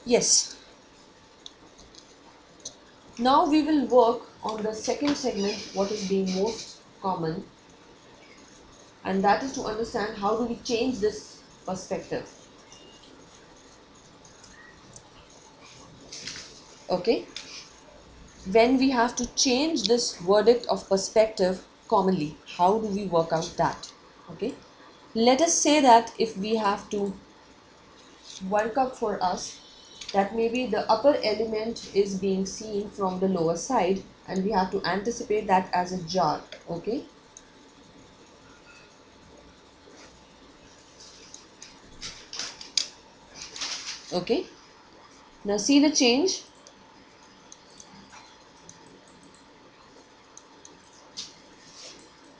Yes. Now we will work on the second segment, what is being most common, and that is to understand how do we change this perspective. Okay, when we have to change this verdict of perspective commonly, how do we work out that? Okay, let us say that if we have to work out for us that maybe the upper element is being seen from the lower side and we have to anticipate that as a jar. Okay, okay, now see the change.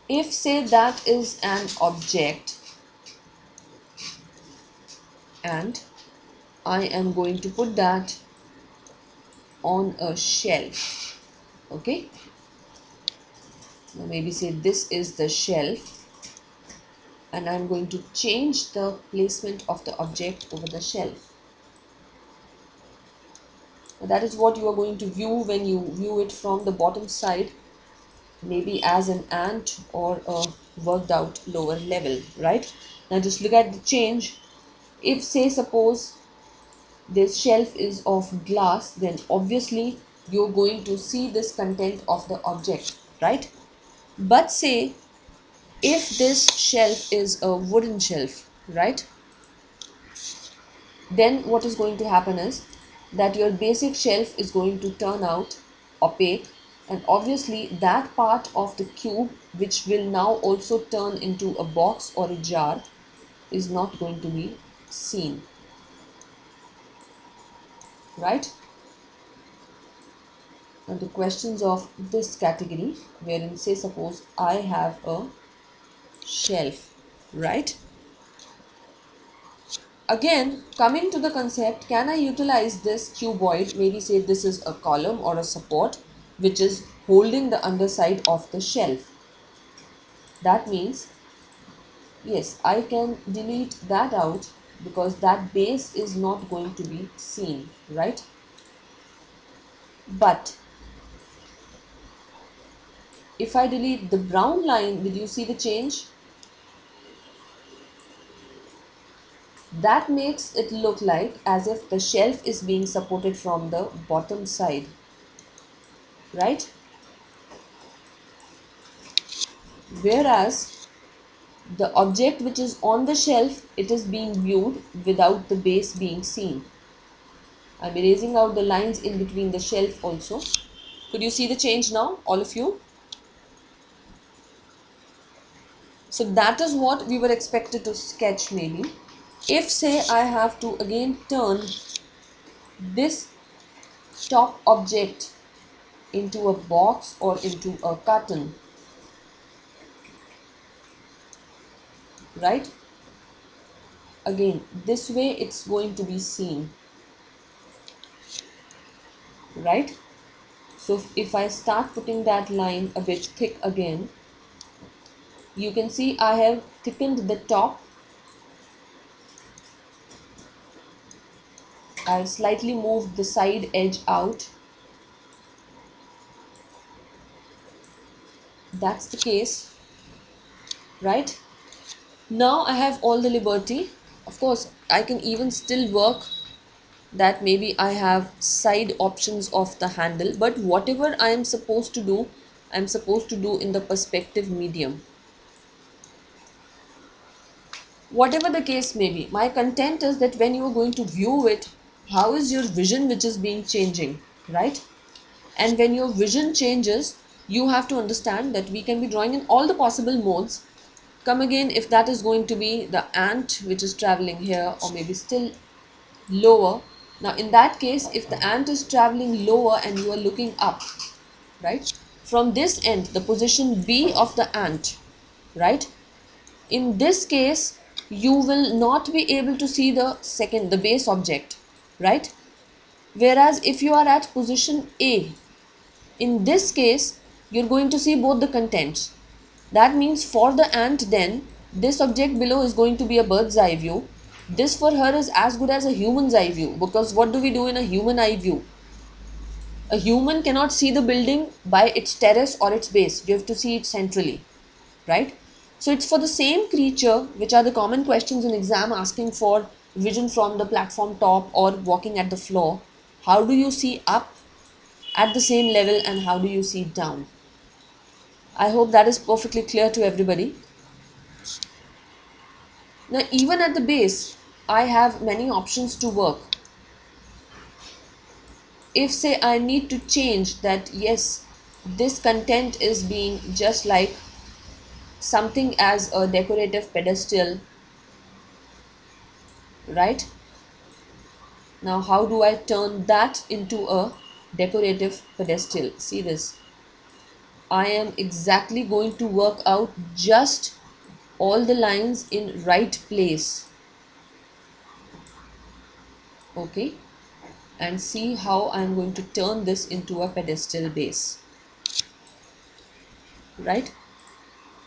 If say that is an object and I am going to put that on a shelf. Okay, now maybe say this is the shelf and I'm going to change the placement of the object over the shelf. Now that is what you are going to view when you view it from the bottom side, maybe as an ant or a worked out lower level, right? Now just look at the change. If say suppose this shelf is of glass, then obviously you're going to see this content of the object, right? But say if this shelf is a wooden shelf, right, then what is going to happen is that your basic shelf is going to turn out opaque, and obviously that part of the cube which will now also turn into a box or a jar is not going to be seen, right? Now the questions of this category, wherein say suppose I have a shelf, right? Again, coming to the concept, can I utilize this cuboid, maybe say this is a column or a support which is holding the underside of the shelf. That means, yes, I can delete that out because that base is not going to be seen, right? But if I delete the brown line, will you see the change? That makes it look like as if the shelf is being supported from the bottom side, right? Whereas the object which is on the shelf, it is being viewed without the base being seen. I'm erasing out the lines in between the shelf also. Could you see the change now, all of you? So that is what we were expected to sketch maybe. If say I have to again turn this top object into a box or into a carton, right? Again, this way it's going to be seen, right? So if I start putting that line a bit thick again, you can see I have thickened the top. I slightly moved the side edge out. That's the case, right? Now I have all the liberty. Of course, I can even still work that maybe I have side options of the handle, but whatever I am supposed to do, I am supposed to do in the perspective medium. Whatever the case may be, my content is that when you are going to view it, how is your vision which is being changing, right? And when your vision changes, you have to understand that we can be drawing in all the possible modes. Come again, if that is going to be the ant which is traveling here or maybe still lower. Now in that case, if the ant is traveling lower and you are looking up, right, from this end, the position B of the ant, right, in this case you will not be able to see the base object, right? Whereas if you are at position A, in this case you're going to see both the contents. That means for the ant then, this object below is going to be a bird's eye view, This for her is as good as a human's eye view, because what do we do in a human eye view? A human cannot see the building by its terrace or its base. You have to see it centrally, right? So it's for the same creature, which are the common questions in exam asking for vision from the platform top or walking at the floor. How do you see up at the same level and how do you see down? I hope that is perfectly clear to everybody. Now, even at the base, I have many options to work. If say I need to change that, yes, this content is being just like something as a decorative pedestal, right? Now, how do I turn that into a decorative pedestal? See this. I am exactly going to work out just all the lines in right place. Okay. And see how I'm going to turn this into a pedestal base. Right.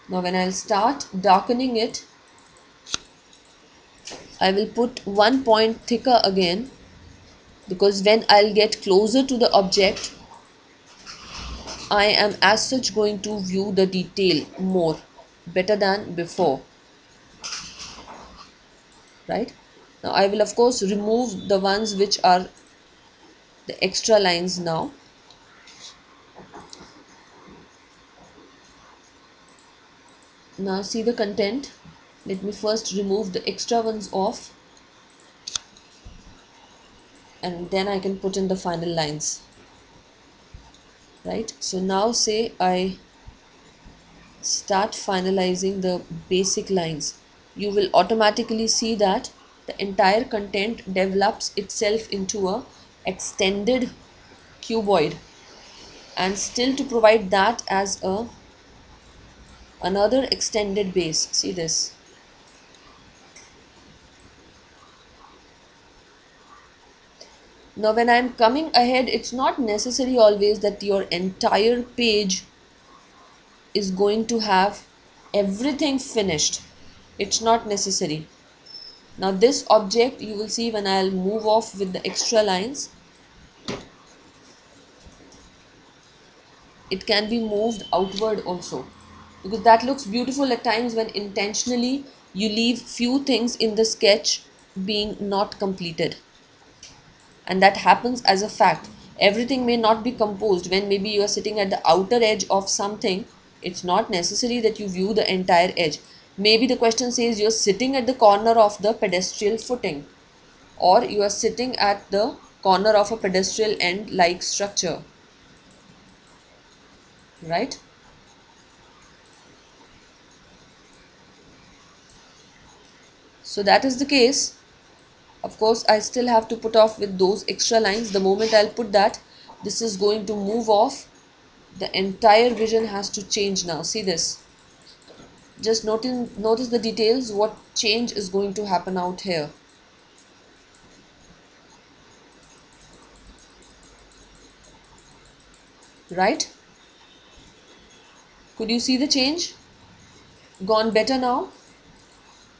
Now, when I'll start darkening it, I will put 1 point thicker again, because when I'll get closer to the object, I am as such going to view the detail more better than before, right? Now I will of course remove the ones which are the extra lines now. Now see the content. Let me first remove the extra ones off, and then I can put in the final lines, right? So now say I start finalizing the basic lines, you will automatically see that the entire content develops itself into a extended cuboid, and still to provide that as a another extended base. See this. Now when I'm coming ahead, it's not necessary always that your entire page is going to have everything finished. It's not necessary. Now this object, you will see when I'll move off with the extra lines, it can be moved outward also, because that looks beautiful at times when intentionally you leave few things in the sketch being not completed, and that happens as a fact. Everything may not be composed. When maybe you are sitting at the outer edge of something, it's not necessary that you view the entire edge. Maybe the question says you're sitting at the corner of the pedestrian footing, or you are sitting at the corner of a pedestrian end like structure, right? So that is the case. Of course, I still have to put off with those extra lines. The moment I'll put that, this is going to move off. The entire vision has to change now. See this. Just notice the details, what change is going to happen out here. Right? Could you see the change? Gone better now?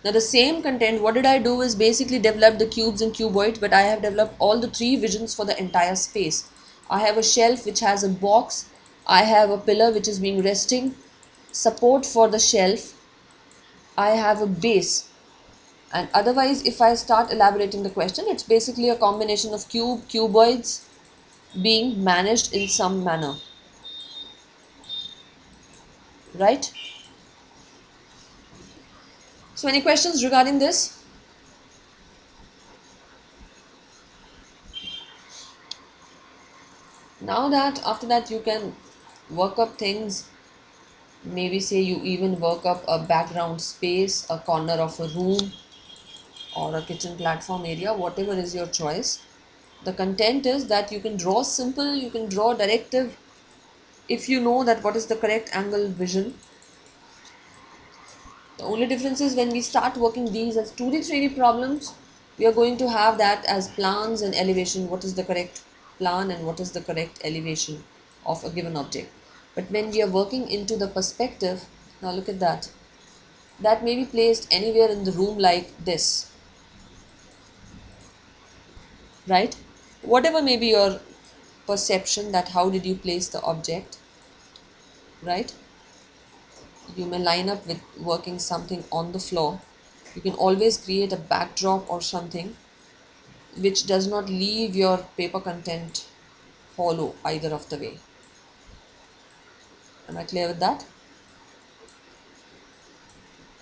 Now the same content, what did I do is basically develop the cubes and cuboids, but I have developed all the three visions for the entire space. I have a shelf which has a box. I have a pillar which is being resting, support for the shelf. I have a base. And otherwise, if I start elaborating the question, it's basically a combination of cuboids being managed in some manner, right? So any questions regarding this? Now that after that you can work up things, maybe say you even work up a background space, a corner of a room or a kitchen platform area, whatever is your choice. The content is that you can draw simple, you can draw directive if you know that what is the correct angle vision. The only difference is when we start working these as 2D, 3D problems, we are going to have that as plans and elevation. What is the correct plan and what is the correct elevation of a given object? But when we are working into the perspective, now look at that. That may be placed anywhere in the room like this. right? Whatever may be your perception that how did you place the object, right? You may line up with working something on the floor. You can always create a backdrop or something which does not leave your paper content hollow either of the way. Am I clear with that?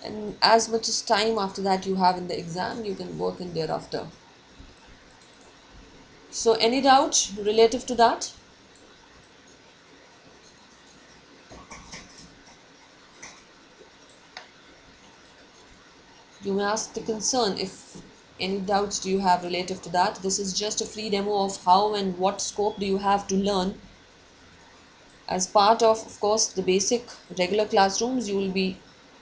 And as much as time after that you have in the exam, you can work in thereafter. So any doubt relative to that? You may ask the concern if any doubts do you have relative to that. This is just a free demo of how and what scope do you have to learn as part of course, the basic regular classrooms. You will be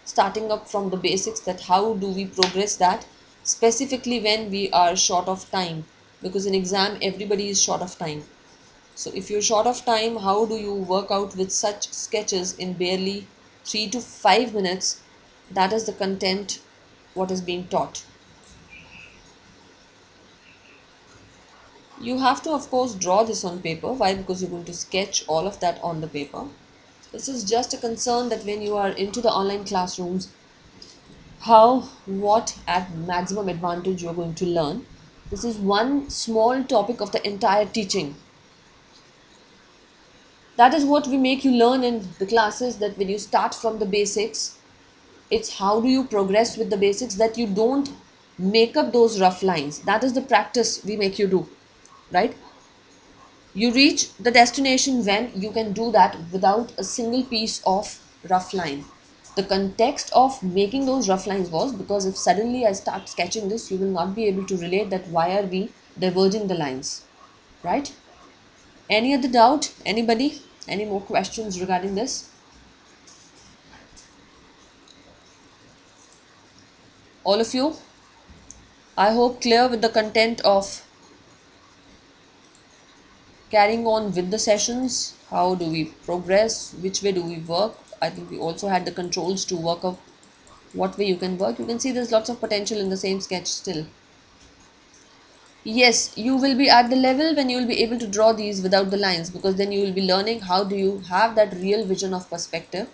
starting up from the basics, that how do we progress that, specifically when we are short of time, because in exam everybody is short of time. So if you're short of time, how do you work out with such sketches in barely 3 to 5 minutes? That is the content what is being taught. You have to of course draw this on paper. Why? Because you're going to sketch all of that on the paper. This is just a concern that when you are into the online classrooms, how, what at maximum advantage you're going to learn. This is one small topic of the entire teaching. That is what we make you learn in the classes, that when you start from the basics, it's how do you progress with the basics, that you don't make up those rough lines. That is the practice we make you do, right? You reach the destination when you can do that without a single piece of rough line. The context of making those rough lines was because if suddenly I start sketching this, you will not be able to relate that why are we diverging the lines, right? Any other doubt? Anybody? Any more questions regarding this? All of you? I hope clear with the content of carrying on with the sessions. How do we progress? Which way do we work? I think we also had the controls to work up what way you can work. You can see there's lots of potential in the same sketch still. Yes, you will be at the level when you will be able to draw these without the lines, because then you will be learning how do you have that real vision of perspective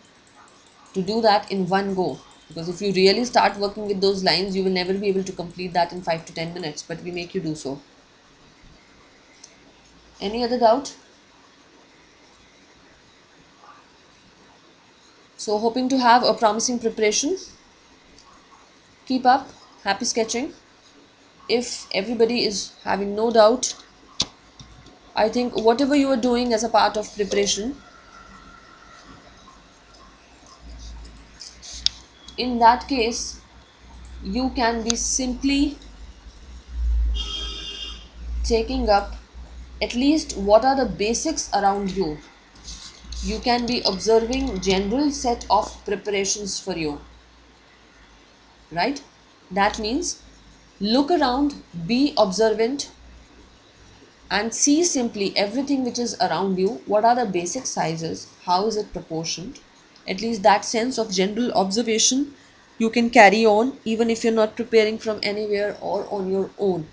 to do that in one go. Because if you really start working with those lines, you will never be able to complete that in 5 to 10 minutes, but we make you do so. Any other doubt? So hoping to have a promising preparation. Keep up. Happy sketching. If everybody is having no doubt, I think whatever you are doing as a part of preparation, in that case, you can be simply taking up at least what are the basics around you. You can be observing general set of preparations for you, right? That means look around, be observant, and see simply everything which is around you. What are the basic sizes? How is it proportioned? At least that sense of general observation you can carry on even if you're not preparing from anywhere or on your own.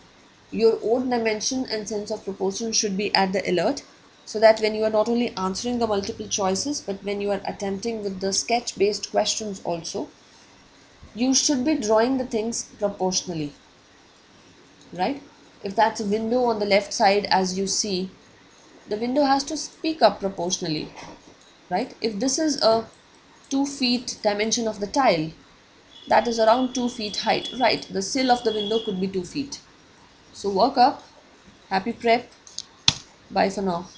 Your own dimension and sense of proportion should be at the alert, so that when you are not only answering the multiple choices, but when you are attempting with the sketch based questions also, you should be drawing the things proportionally, right? If that's a window on the left side, as you see, the window has to speak up proportionally, right? If this is a 2 feet dimension of the tile, that is around 2 feet height, right? The sill of the window could be 2 feet. So work up. Happy prep. Bye for now.